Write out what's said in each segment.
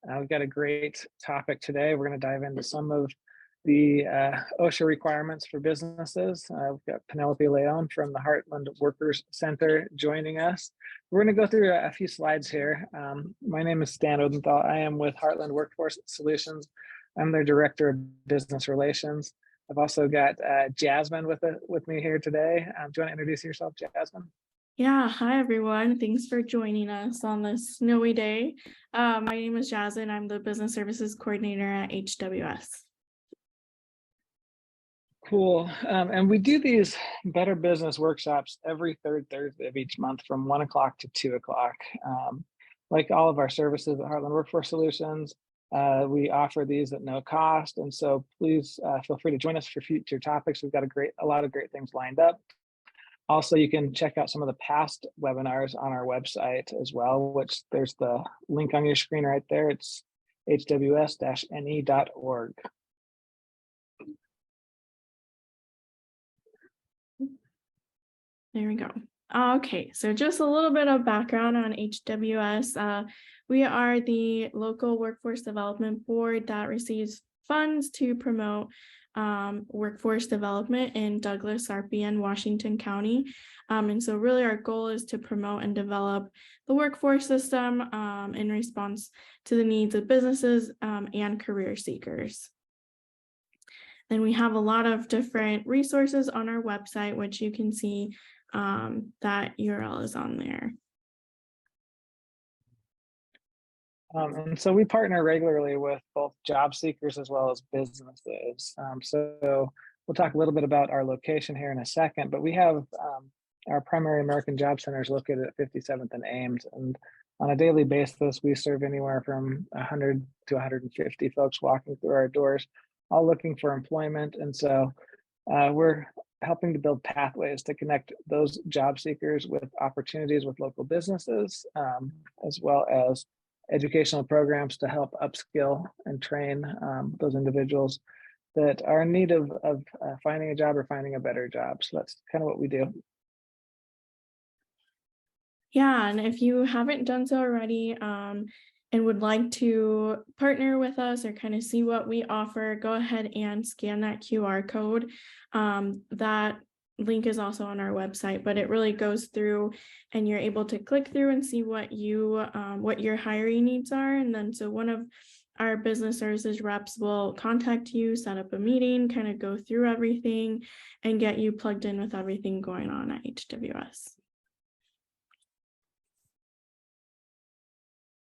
We've got a great topic today. We're going to dive into some of the OSHA requirements for businesses. We've got Penelope Leon from the Heartland Workers Center joining us. We're going to go through a few slides here. My name is Stan Odenthal. I am with Heartland Workforce Solutions. I'm their Director of Business Relations. I've also got Jasmine with me here today. Do you want to introduce yourself, Jasmine? Yeah, hi everyone. Thanks for joining us on this snowy day. My name is Jasmine. I'm the Business Services Coordinator at HWS. Cool. And we do these Better Business workshops every third Thursday of each month from 1 o'clock to 2 o'clock. Like all of our services at Heartland Workforce Solutions, we offer these at no cost. And so please feel free to join us for future topics. We've got a lot of great things lined up. Also, you can check out some of the past webinars on our website as well, which there's the link on your screen right there. It's hws-ne.org. There we go. Okay, so just a little bit of background on HWS. We are the local workforce development board that receives funds to promote workforce development in Douglas, Sarpy, and Washington County. And so really our goal is to promote and develop the workforce system in response to the needs of businesses and career seekers. And we have a lot of different resources on our website, which you can see that URL is on there. And so we partner regularly with both job seekers as well as businesses. So we'll talk a little bit about our location here in a second, but we have our primary American Job Centers located at 57th and Ames. And on a daily basis, we serve anywhere from 100 to 150 folks walking through our doors, all looking for employment. And so we're helping to build pathways to connect those job seekers with opportunities with local businesses, as well as educational programs to help upskill and train those individuals that are in need of finding a job or finding a better job. So that's kind of what we do. Yeah, and if you haven't done so already and would like to partner with us or kind of see what we offer, go ahead and scan that QR code. That link is also on our website, but it really goes through and you're able to click through and see what your hiring needs are. And then so one of our business services reps will contact you, set up a meeting, kind of go through everything and get you plugged in with everything going on at HWS.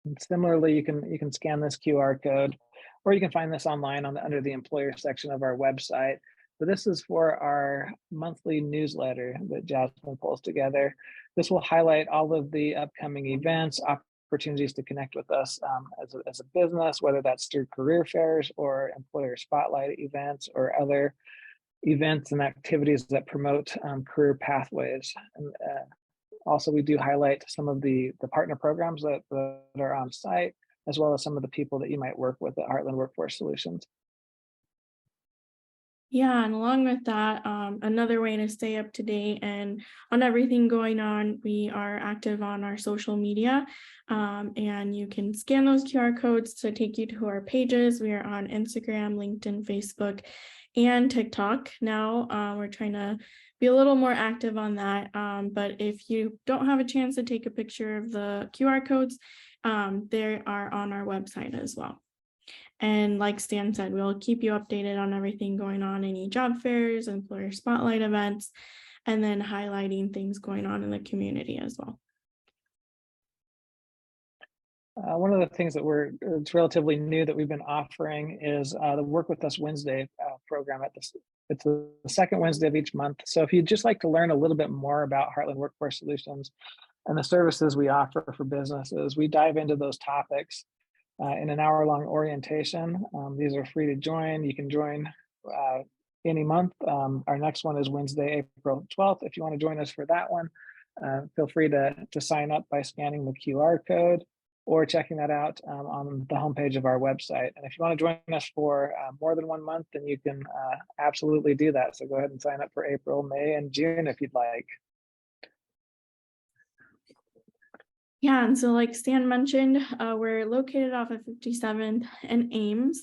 And similarly, you can scan this QR code, or you can find this online under the employer section of our website. But this is for our monthly newsletter that Jasmine pulls together. This will highlight all of the upcoming events, opportunities to connect with us as a business, whether that's through career fairs or employer spotlight events or other events and activities that promote career pathways. And also, we do highlight some of the partner programs that are on site, as well as some of the people that you might work with at Heartland Workforce Solutions. Yeah, and along with that, another way to stay up to date and on everything going on, we are active on our social media, and you can scan those QR codes to take you to our pages. We are on Instagram, LinkedIn, Facebook, and TikTok. Now we're trying to be a little more active on that, but if you don't have a chance to take a picture of the QR codes, they are on our website as well. And like Stan said, we'll keep you updated on everything going on, any job fairs, employer spotlight events, and then highlighting things going on in the community as well. One of the things that it's relatively new that we've been offering is the Work With Us Wednesday program. It's the second Wednesday of each month. So if you'd just like to learn a little bit more about Heartland Workforce Solutions and the services we offer for businesses, we dive into those topics in an hour-long orientation. These are free to join. You can join any month. Our next one is Wednesday, April 12th. If you want to join us for that one, feel free to sign up by scanning the QR code or checking that out on the homepage of our website. And if you want to join us for more than 1 month, then you can absolutely do that. So go ahead and sign up for April, May, and June if you'd like. Yeah, and so like Stan mentioned, we're located off of 57th and Ames.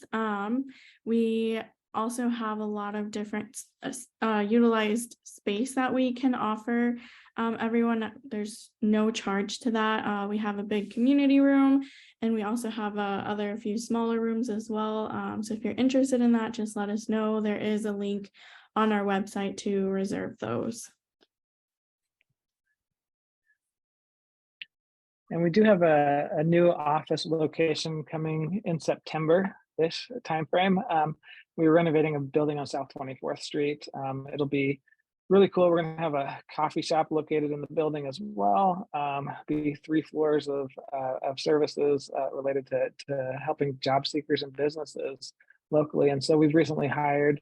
We also have a lot of different utilized space that we can offer everyone. There's no charge to that. We have a big community room, and we also have a few smaller rooms as well. So if you're interested in that, just let us know. There is a link on our website to reserve those. And we do have a new office location coming in September-ish timeframe. We're renovating a building on South 24th Street. It'll be really cool. We're going to have a coffee shop located in the building as well. Be 3 floors of services related to helping job seekers and businesses locally. And so we've recently hired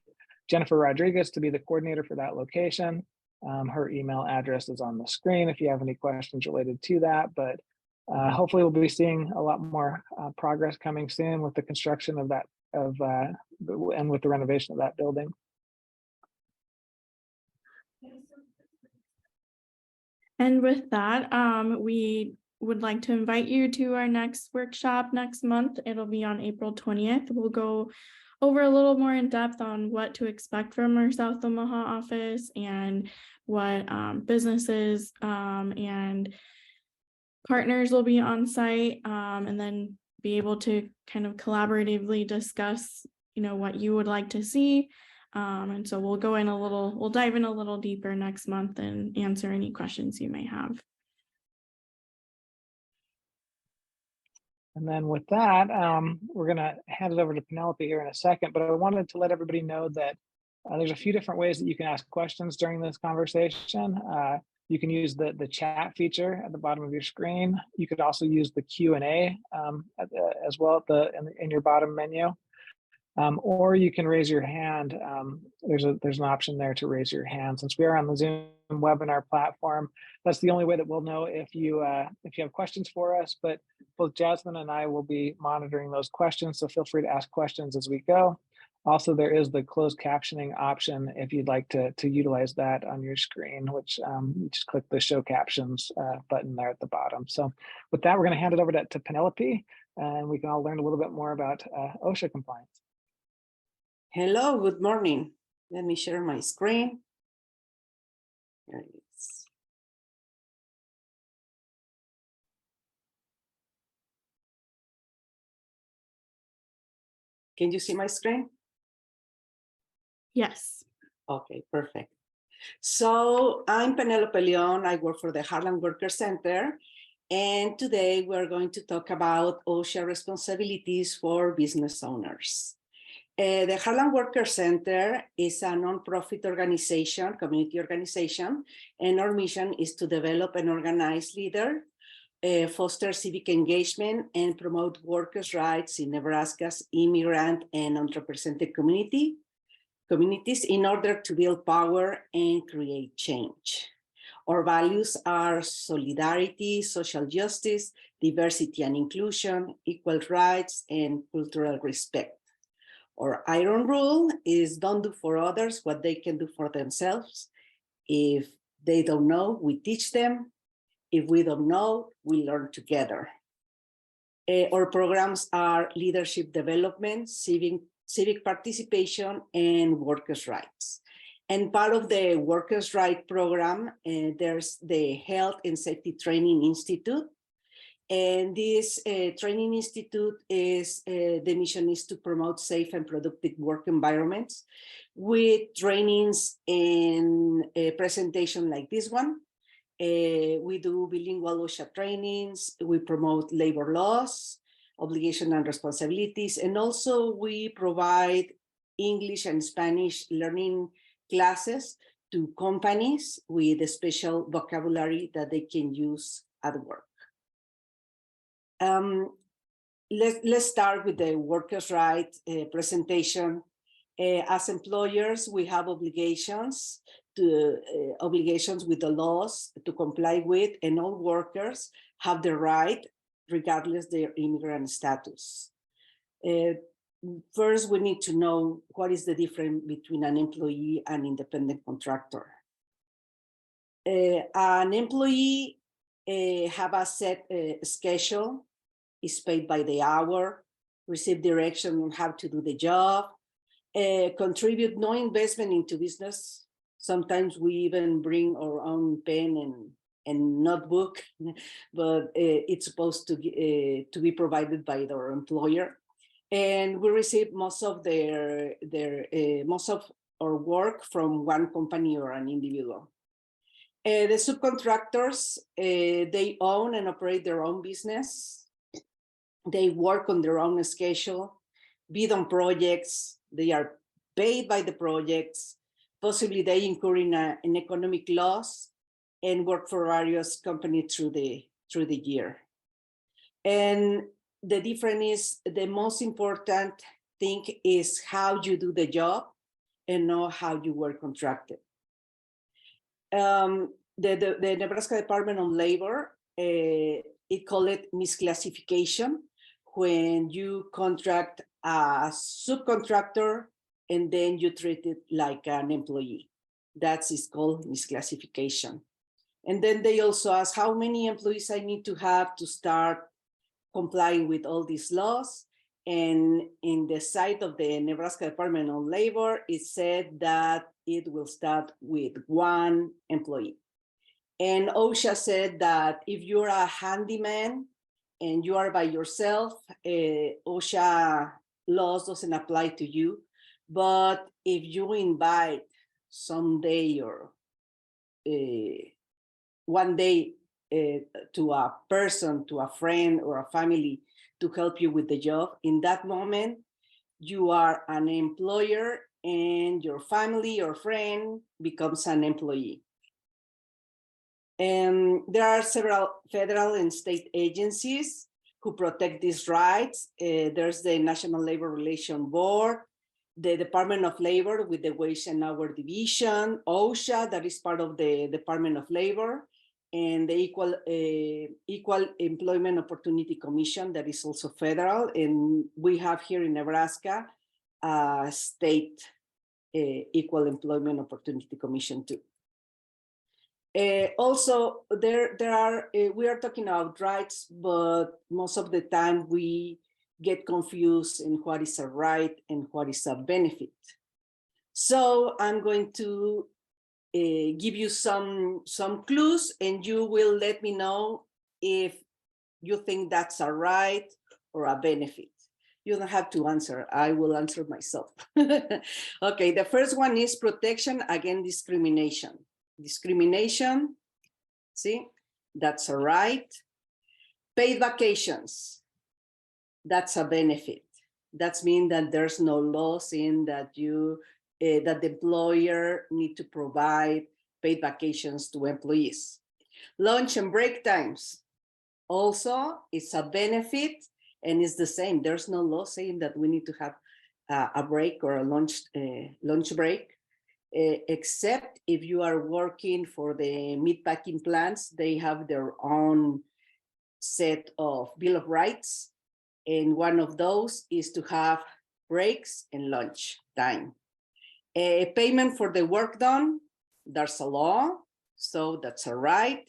Jennifer Rodriguez to be the coordinator for that location. Her email address is on the screen if you have any questions related to that. But hopefully we'll be seeing a lot more progress coming soon with the construction of that and with the renovation of that building. And with that, we would like to invite you to our next workshop next month. It'll be on April 20th. We'll go over a little more in depth on what to expect from our South Omaha office and what businesses and partners will be on site, and then be able to kind of collaboratively discuss, what you would like to see. And so we'll dive in a little deeper next month and answer any questions you may have. And then with that, we're going to hand it over to Penelope here in a second, but I wanted to let everybody know that there's a few different ways that you can ask questions during this conversation. You can use the chat feature at the bottom of your screen. You could also use the Q&A as well in your bottom menu. Or you can raise your hand. There's an option there to raise your hand. Since we are on the Zoom webinar platform, that's the only way that we'll know if you have questions for us. But both Jasmine and I will be monitoring those questions, so feel free to ask questions as we go. Also, there is the closed captioning option if you'd like to utilize that on your screen, which you just click the show captions button there at the bottom. So with that, we're going to hand it over to Penelope, and we can all learn a little bit more about OSHA compliance. Hello, good morning. Let me share my screen. Here it is. Can you see my screen? Yes. Okay, perfect. So I'm Penelope Leon. I work for the Heartland Workers Center. And today we're going to talk about OSHA responsibilities for business owners. The Heartland Workers Center is a nonprofit organization, community organization, and our mission is to develop and organize leaders, foster civic engagement, and promote workers' rights in Nebraska's immigrant and underrepresented communities in order to build power and create change. Our values are solidarity, social justice, diversity and inclusion, equal rights, and cultural respect. Our iron rule is don't do for others what they can do for themselves. If they don't know, we teach them. If we don't know, we learn together. Our programs are leadership development, civic participation, and workers' rights. And part of the Workers' Rights program, there's the Health and Safety Training Institute. And this training institute is, the mission is to promote safe and productive work environments with trainings and a presentation like this one. We do bilingual OSHA trainings, we promote labor laws, obligation and responsibilities, and also we provide English and Spanish learning classes to companies with a special vocabulary that they can use at work. Let's start with the workers' rights presentation. As employers, we have obligations with the laws to comply with, and all workers have the right, regardless their immigrant status. First, we need to know what is the difference between an employee and independent contractor. An employee have a set schedule, is paid by the hour, receive direction on how to do the job, contribute no investment into business. Sometimes we even bring our own pen and notebook, but it's supposed to be provided by their employer. And we receive most of most of our work from one company or an individual. The subcontractors, they own and operate their own business. They work on their own schedule, bid on projects. They are paid by the projects. Possibly they incur in an economic loss and work for various companies through the year. And the difference is, the most important thing is how you do the job and not how you were contracted. The Nebraska Department of Labor, it called it misclassification, when you contract a subcontractor and then you treat it like an employee. That is called misclassification. And then they also ask how many employees I need to have to start complying with all these laws. And in the site of the Nebraska Department of Labor, it said that it will start with 1 employee. And OSHA said that if you're a handyman and you are by yourself, OSHA laws doesn't apply to you. But if you invite someday or one day to a person, to a friend or a family to help you with the job, in that moment, you are an employer and your family or friend becomes an employee. And there are several federal and state agencies who protect these rights. There's the National Labor Relations Board, the Department of Labor with the Wage and Hour Division, OSHA, that is part of the Department of Labor, and the Equal Employment Opportunity Commission, that is also federal. And we have here in Nebraska, state Equal Employment Opportunity Commission too. Also, we are talking about rights, but most of the time we get confused in what is a right and what is a benefit. So I'm going to give you some clues, and you will let me know if you think that's a right or a benefit. You don't have to answer, I will answer myself. Okay, the first one is protection against discrimination. Discrimination, see, that's a right. Paid vacations, that's a benefit. That means that there's no law saying that that the employer need to provide paid vacations to employees. Lunch and break times, also it's a benefit, and it's the same. There's no law saying that we need to have a break or a lunch break. Except if you are working for the meatpacking plants, they have their own set of Bill of Rights. And one of those is to have breaks and lunch time. Payment for the work done, there's a law, so that's a right.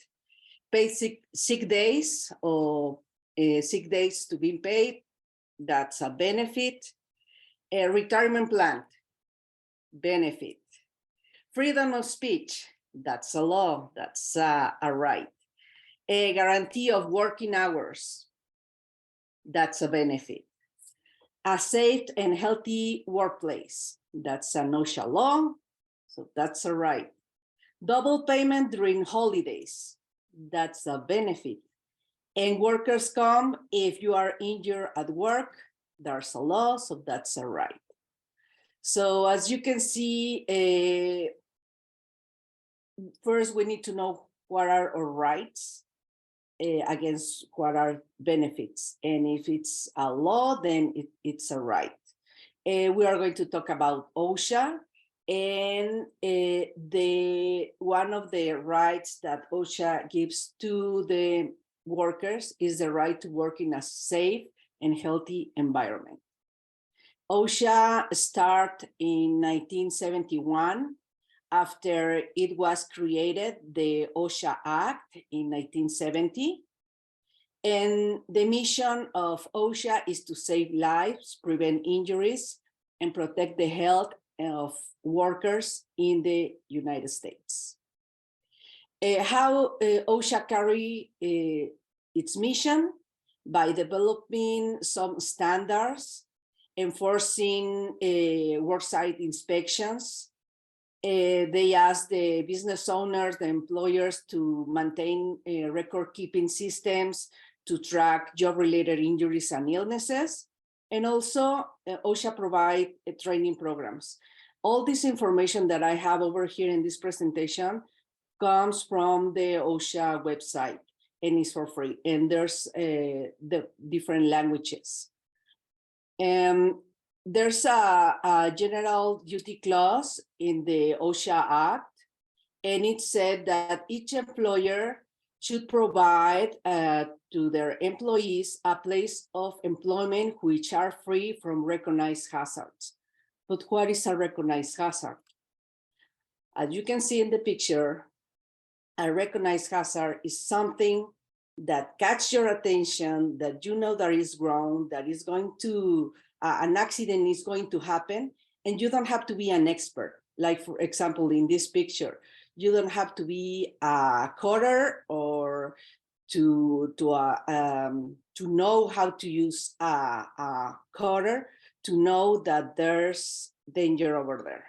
Paid sick days or sick days to be paid, that's a benefit. A retirement plan, benefit. Freedom of speech, that's a law, that's a right. A guarantee of working hours, that's a benefit. A safe and healthy workplace, that's an OSHA law, so that's a right. Double payment during holidays, that's a benefit. And workers' comp, if you are injured at work, there's a law, so that's a right. So as you can see, first we need to know what are our rights against what are benefits. And if it's a law, then it's a right. We are going to talk about OSHA, and one of the rights that OSHA gives to the workers is the right to work in a safe and healthy environment. OSHA started in 1971 after it was created, the OSHA Act in 1970. And the mission of OSHA is to save lives, prevent injuries, and protect the health of workers in the United States. How OSHA carry its mission? By developing some standards, enforcing worksite inspections. They ask the business owners, the employers to maintain record-keeping systems to track job-related injuries and illnesses. And also OSHA provide training programs. All this information that I have over here in this presentation comes from the OSHA website and is for free. And there's the different languages. There's a general duty clause in the OSHA Act, and it said that each employer should provide to their employees a place of employment which are free from recognized hazards. But what is a recognized hazard? As you can see in the picture, a recognized hazard is something that catches your attention, that you know that is wrong, that is going to, an accident is going to happen, and you don't have to be an expert. Like, for example, in this picture, you don't have to be a coder or to know how to use a coder to know that there's danger over there.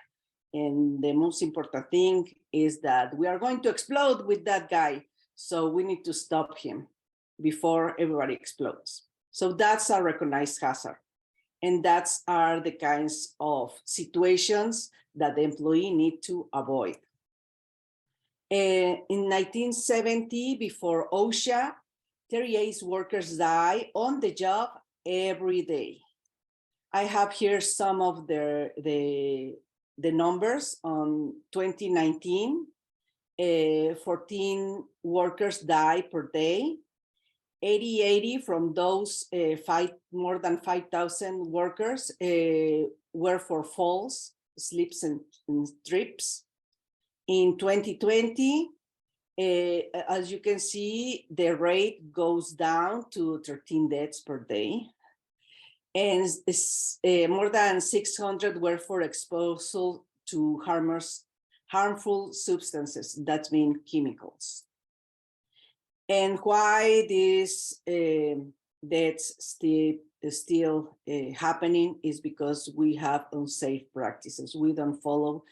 And the most important thing is that we are going to explode with that guy. So we need to stop him before everybody explodes. So that's a recognized hazard. And that's are the kinds of situations that the employee need to avoid. In 1970, before OSHA, 38 workers die on the job every day. I have here some of the numbers on 2019. 14 workers die per day. 80 from those more than 5,000 workers were for falls, slips, and trips. In 2020, as you can see, the rate goes down to 13 deaths per day. And more than 600 were for exposure to harmful substances, that means chemicals. And why these deaths still happening is because we have unsafe practices. We don't follow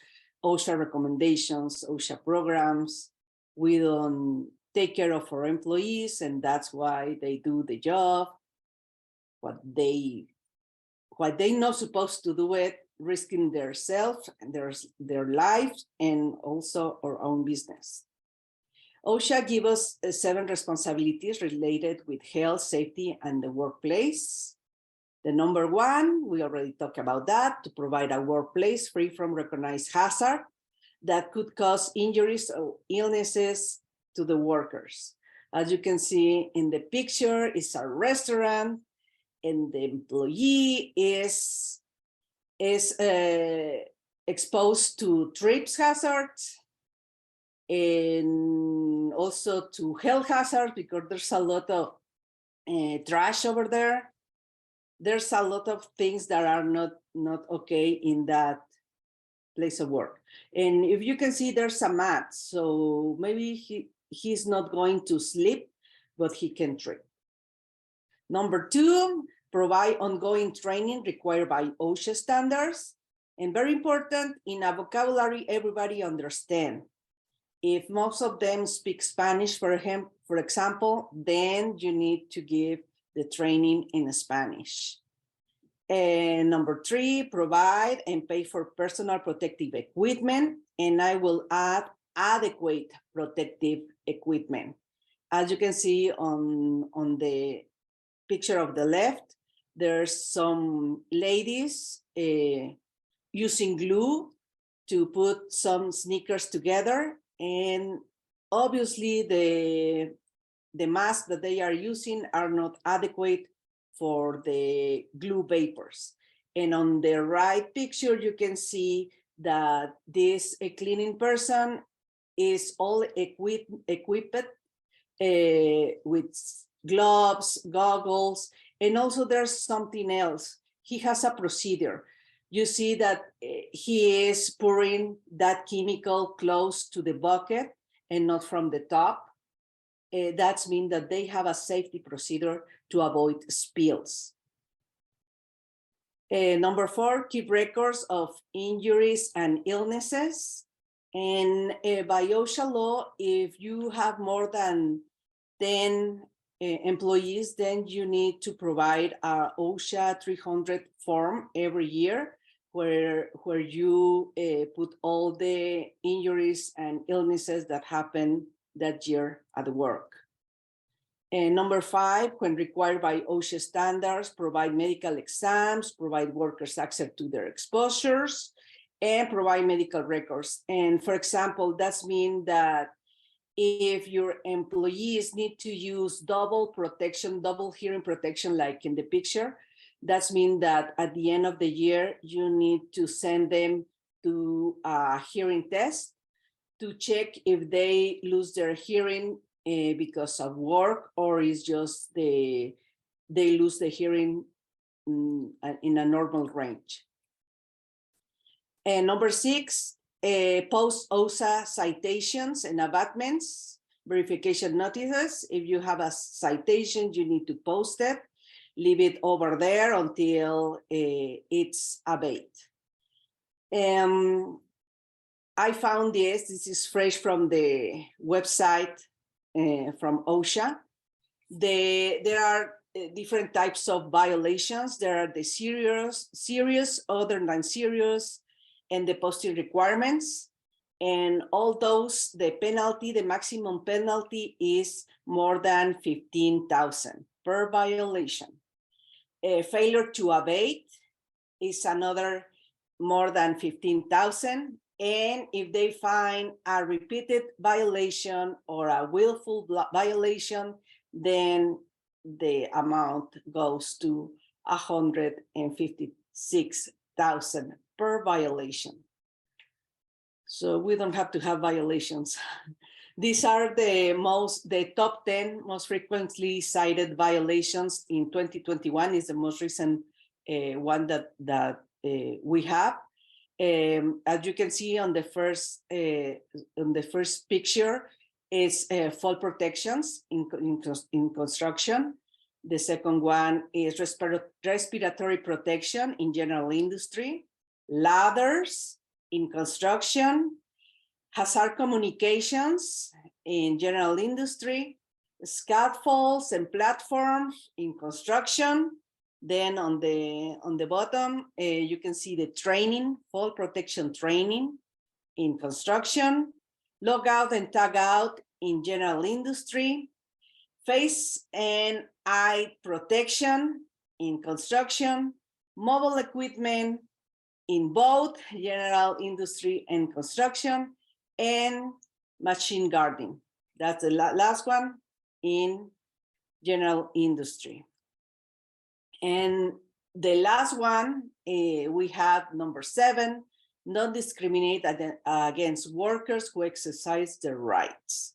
OSHA recommendations, OSHA programs. We don't take care of our employees, and that's why they do the job what they're not supposed to do it, risking their self and their lives and also our own business. OSHA gives us 7 responsibilities related with health, safety, and the workplace. The number 1, we already talked about that, to provide a workplace free from recognized hazard that could cause injuries or illnesses to the workers. As you can see in the picture, it's a restaurant, and the employee is exposed to trips hazards and also to health hazards because there's a lot of trash over there. There's a lot of things that are not okay in that place of work. And if you can see, there's a mat, so maybe he's not going to sleep, but he can trip. Number 2, provide ongoing training required by OSHA standards. And very important, in a vocabulary everybody understand. If most of them speak Spanish, for example, then you need to give the training in Spanish. And number 3, provide and pay for personal protective equipment. And I will add adequate protective equipment. As you can see on the picture of the left, there's some ladies using glue to put some sneakers together, and obviously the masks that they are using are not adequate for the glue vapors. And on the right picture, you can see that this cleaning person is all equipped with gloves, goggles, and also there's something else. He has a procedure. You see that he is pouring that chemical close to the bucket and not from the top. That means that they have a safety procedure to avoid spills. Number 4, keep records of injuries and illnesses. And by OSHA law, if you have more than 10 employees, then you need to provide a OSHA 300 form every year where you put all the injuries and illnesses that happen that year at work. And number 5, when required by OSHA standards, provide medical exams, provide workers access to their exposures, and provide medical records. And for example, that means that if your employees need to use double protection, double hearing protection, like in the picture, that means that at the end of the year, you need to send them to a hearing test to check if they lose their hearing because of work, or is just they lose the hearing in a normal range. And number 6, post OSHA citations and abatements, verification notices. If you have a citation, you need to post it, leave it over there until it's abated. I found this is fresh from the website from OSHA. There are different types of violations. There are the serious, other than serious, and the posting requirements. And all those, the maximum penalty is more than 15,000 per violation. Failure to abate is another more than 15,000. And if they find a repeated violation or a willful violation, then the amount goes to 156,000 per violation. So we don't have to have violations. These are the top 10 most frequently cited violations in 2021 is the most recent one that we have. As you can see on the first picture is fall protections in construction. The second one is respiratory protection in general industry, ladders in construction, hazard communications in general industry, scaffolds and platforms in construction. Then on the bottom, you can see the training, fall protection training in construction, logout and tag out in general industry, face and eye protection in construction, mobile equipment in both general industry and construction, and machine guarding. That's the last one in general industry. And the last one, we have number 7, not discriminate against workers who exercise their rights.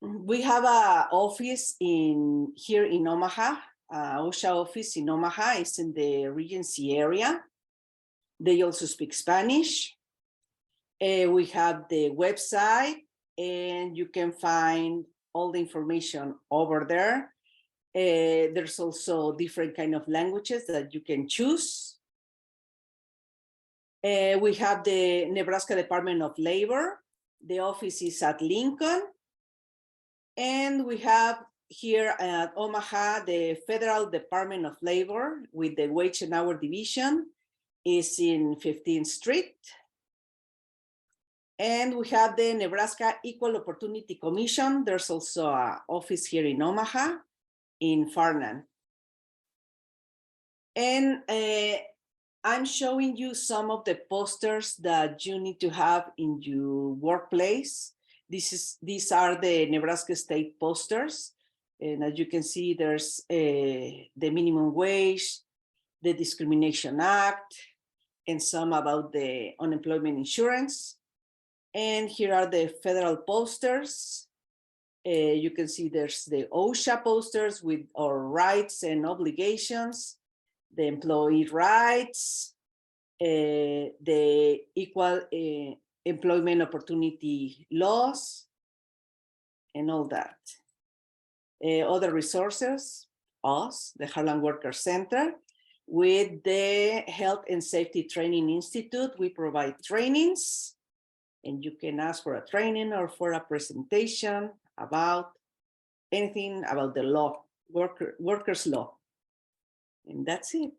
We have an office here in Omaha, OSHA office in Omaha. It's in the Regency area. They also speak Spanish. We have the website, and you can find all the information over there. There's also different kind of languages that you can choose. We have the Nebraska Department of Labor. The office is at Lincoln. And we have here at Omaha, the Federal Department of Labor with the Wage and Hour Division is in 15th Street. And we have the Nebraska Equal Opportunity Commission. There's also an office here in Omaha, in Farnham. And I'm showing you some of the posters that you need to have in your workplace. These are the Nebraska state posters. And as you can see, there's the minimum wage, the Discrimination Act, and some about the unemployment insurance. And here are the federal posters. You can see there's the OSHA posters with our rights and obligations, the employee rights, the equal employment opportunity laws, and all that. Other resources, us, the Heartland Workers Center, with the Health and Safety Training Institute. We provide trainings, and you can ask for a training or for a presentation about anything about the law, workers' law. And that's it.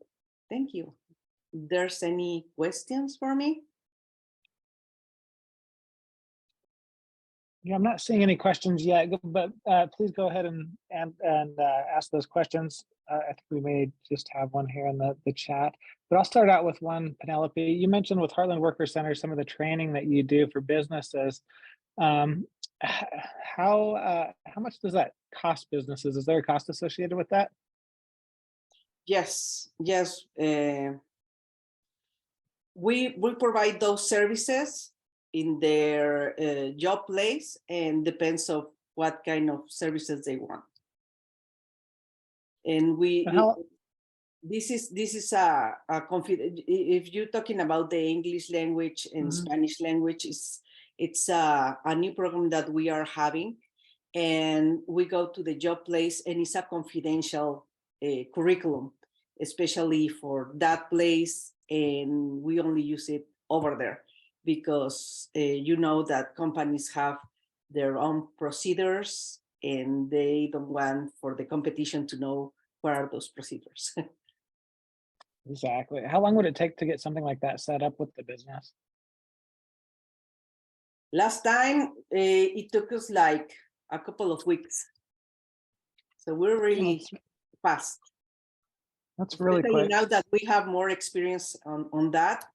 Thank you. If there's any questions for me? Yeah, I'm not seeing any questions yet, but please go ahead and ask those questions. I think we may just have one here in the chat, but I'll start out with one, Penelope. You mentioned with Heartland Workers Center some of the training that you do for businesses. How much does that cost businesses? Is there a cost associated with that? Yes. We provide those services in their job place, and depends of what kind of services they want. And this is a if you're talking about the English language and Spanish language, it's a new program that we are having, and we go to the job place, and it's a confidential curriculum, especially for that place, and we only use it over there because you know that companies have their own procedures, and they don't want for the competition to know what are those procedures. Exactly. How long would it take to get something like that set up with the business? Last time, it took us like a couple of weeks. So we're really fast. That's really especially quick. now that we have more experience on that.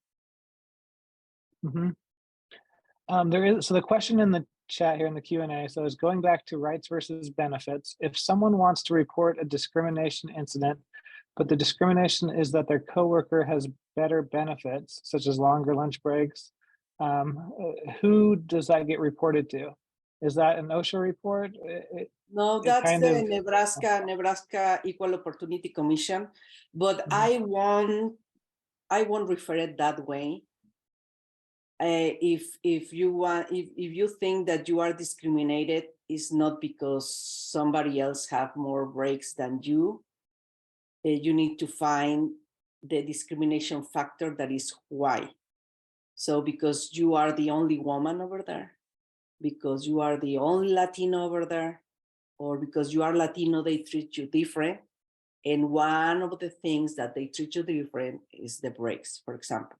So the question in the chat here in the Q&A, so is going back to rights versus benefits. If someone wants to report a discrimination incident, but the discrimination is that their coworker has better benefits, such as longer lunch breaks, who does that get reported to? Is that an OSHA report? No, that's the Nebraska Equal Opportunity Commission, but I won't refer it that way. If you think that you are discriminated, it's not because somebody else have more breaks than you. You need to find the discrimination factor that is why. So because you are the only woman over there, because you are the only Latino over there, or because you are Latino, they treat you different. And one of the things that they treat you different is the breaks, for example.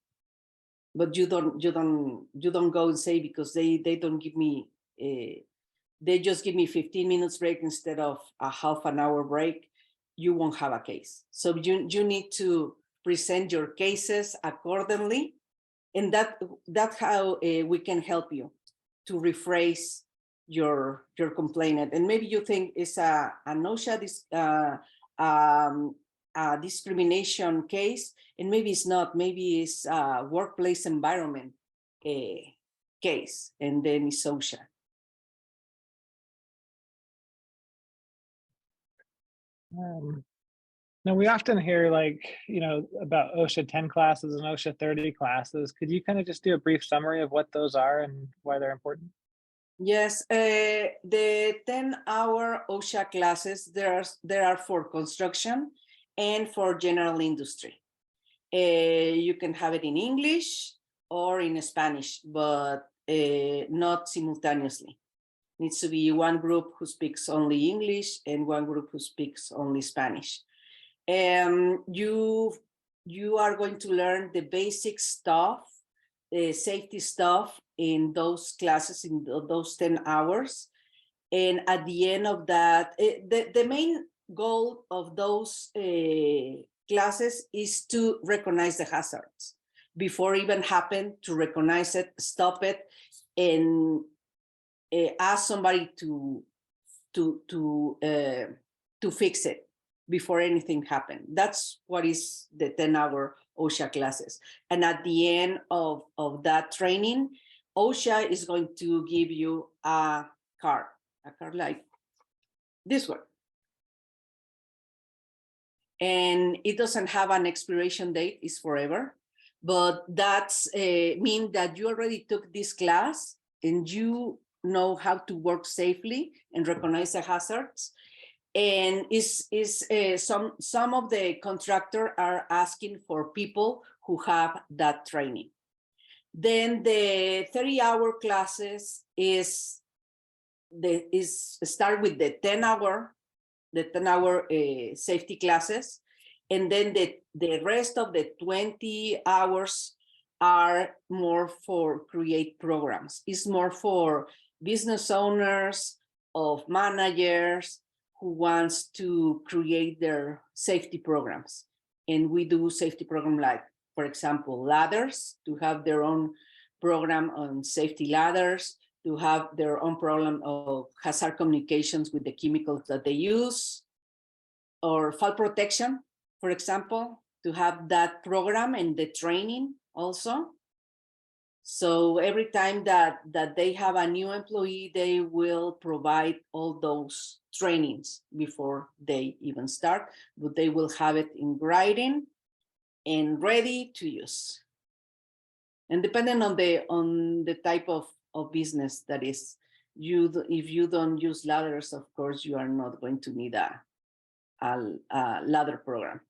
But you don't go and say because they don't give me they just give me 15 minutes break instead of a half an hour break. You won't have a case. So you need to present your cases accordingly, and that's how we can help you to rephrase your complaint. And maybe you think it's an OSHA a discrimination case, and maybe it's not. Maybe it's a workplace environment case, and then it's OSHA. Now we often hear about OSHA 10 classes and OSHA 30 classes. Could you kind of just do a brief summary of what those are and why they're important? Yes, the 10-hour OSHA classes, there are for construction and for general industry. You can have it in English or in Spanish, but not simultaneously. It needs to be one group who speaks only English and one group who speaks only Spanish. You are going to learn the basic stuff, safety stuff in those classes, in those 10 hours. And at the end of that, the main goal of those classes is to recognize the hazards before even happen, to recognize it, stop it, and ask somebody to fix it. before anything happened. That's what is the 10-hour OSHA classes. And at the end of that training, OSHA is going to give you a card like this one. And it doesn't have an expiration date, it's forever. But that's mean that you already took this class and you know how to work safely and recognize the hazards. And some of the contractors are asking for people who have that training. Then the 30-hour classes start with the 10-hour safety classes, and then the rest of the 20 hours are more for create programs. It's more for business owners, of managers who wants to create their safety programs. And we do safety program like, for example, ladders, to have their own program on safety ladders, to have their own program of hazard communications with the chemicals that they use, or fall protection, for example, to have that program and the training also. So every time that they have a new employee, they will provide all those trainings before they even start, but they will have it in writing and ready to use. And depending on the type of business that is, if you don't use ladders, of course, you are not going to need a ladder program.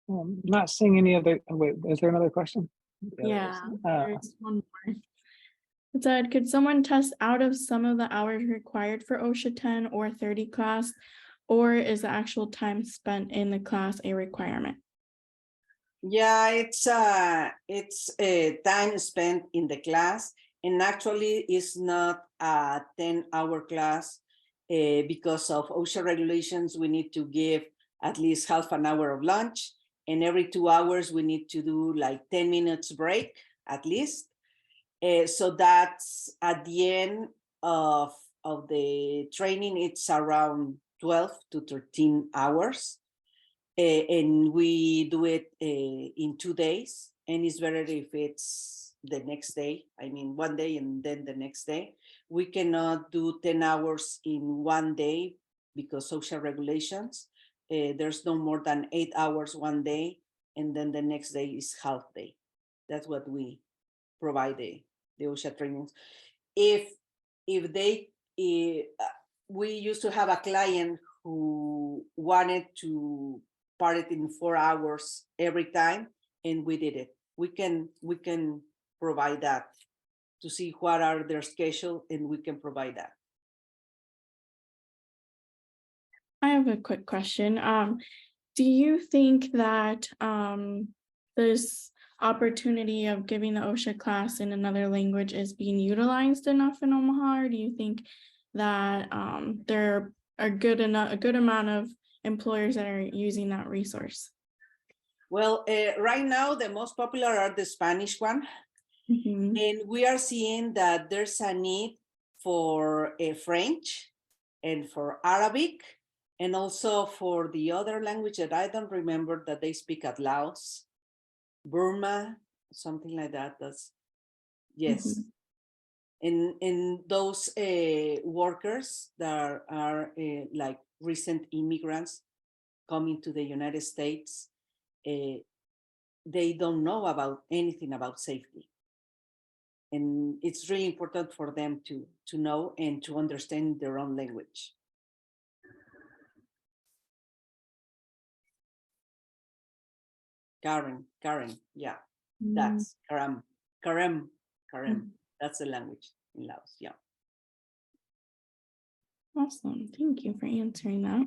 I'm not seeing any other. Wait, is there another question? Yeah, there's one more. It said, could someone test out of some of the hours required for OSHA 10 or 30 class, or is the actual time spent in the class a requirement? Yeah, it's a time spent in the class, and actually it's not a 10-hour class because of OSHA regulations. We need to give at least half an hour of lunch, and every 2 hours we need to do like 10 minutes break at least. So that's at the end of the training, it's around 12 to 13 hours. And we do it in 2 days, and it's better if it's the next day. I mean, one day and then the next day. We cannot do 10 hours in one day because social regulations. There's no more than 8 hours one day, and then the next day is half day. That's what we provide the OSHA trainings. We used to have a client who wanted to part it in 4 hours every time, and we did it. We can provide that to see what are their schedule, and we can provide that. I have a quick question. Do you think that this opportunity of giving the OSHA class in another language is being utilized enough in Omaha, or do you think that there are a good amount of employers that are using that resource? Well, right now the most popular are the Spanish one, and we are seeing that there's a need for French and for Arabic, and also for the other language that I don't remember that they speak at Laos, Burma, something like that. That's yes. And those workers that are like recent immigrants coming to the United States, they don't know about anything about safety. And it's really important for them to know and to understand their own language. Karen, yeah, that's Karem. That's the language in Laos, yeah. Awesome, thank you for answering that.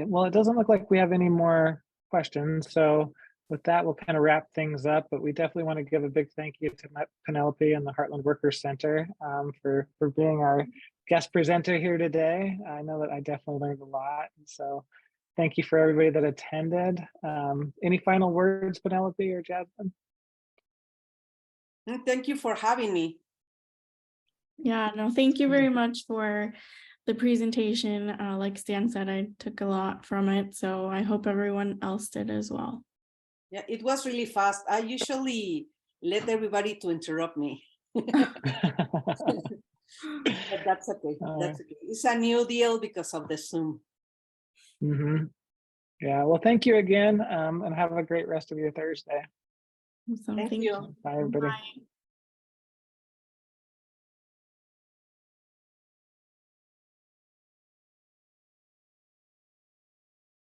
Well, it doesn't look like we have any more questions. So with that, we'll kind of wrap things up, but we definitely want to give a big thank you to Penelope and the Heartland Workers Center for being our guest presenter here today. I know that I definitely learned a lot. So thank you for everybody that attended. Any final words, Penelope or Jasmine? And thank you for having me. Yeah, no, thank you very much for the presentation. Like Stan said, I took a lot from it, so I hope everyone else did as well. Yeah, it was really fast. I usually let everybody to interrupt me. But that's okay. That's okay. It's a new deal because of the Zoom. Yeah, well, thank you again, and have a great rest of your Thursday. So Thank you. Bye, everybody. Bye.